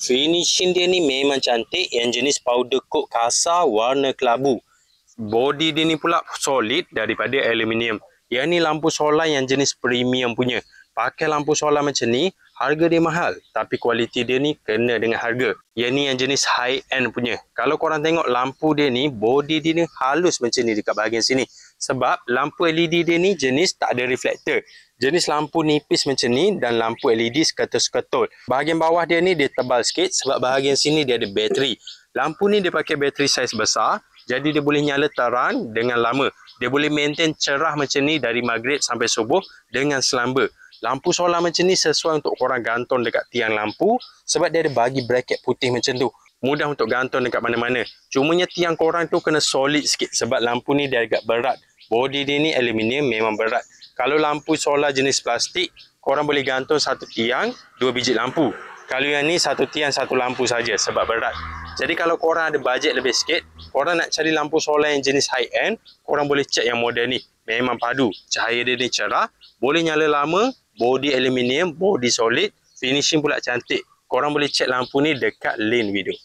Finishing dia ni memang cantik, yang jenis powder coat kasar warna kelabu. Body dia ni pula solid daripada aluminium. Yang ni lampu solar yang jenis premium punya. Pakai lampu solar macam ni, harga dia mahal. Tapi kualiti dia ni kena dengan harga. Yang ni yang jenis high end punya. Kalau korang tengok lampu dia ni, body dia ni halus macam ni dekat bahagian sini. Sebab lampu LED dia ni jenis tak ada reflektor. Jenis lampu nipis macam ni dan lampu LED seketul-seketul. Bahagian bawah dia ni dia tebal sikit sebab bahagian sini dia ada bateri. Lampu ni dia pakai bateri saiz besar. Jadi dia boleh nyala terang dengan lama. Dia boleh maintain cerah macam ni dari maghrib sampai subuh dengan selamba. Lampu solar macam ni sesuai untuk korang gantung dekat tiang lampu sebab dia ada bagi bracket putih macam tu. Mudah untuk gantung dekat mana-mana. Cumanya tiang korang tu kena solid sikit sebab lampu ni dia agak berat. Body dia ni aluminium memang berat. Kalau lampu solar jenis plastik, korang boleh gantung satu tiang, 2 biji lampu. Kalau yang ni satu tiang, satu lampu saja sebab berat. Jadi kalau korang ada bajet lebih sikit, korang nak cari lampu solar yang jenis high end, korang boleh check yang model ni. Memang padu. Cahaya dia ni cerah, boleh nyala lama, body aluminium, body solid, finishing pula cantik. Korang boleh check lampu ni dekat link video.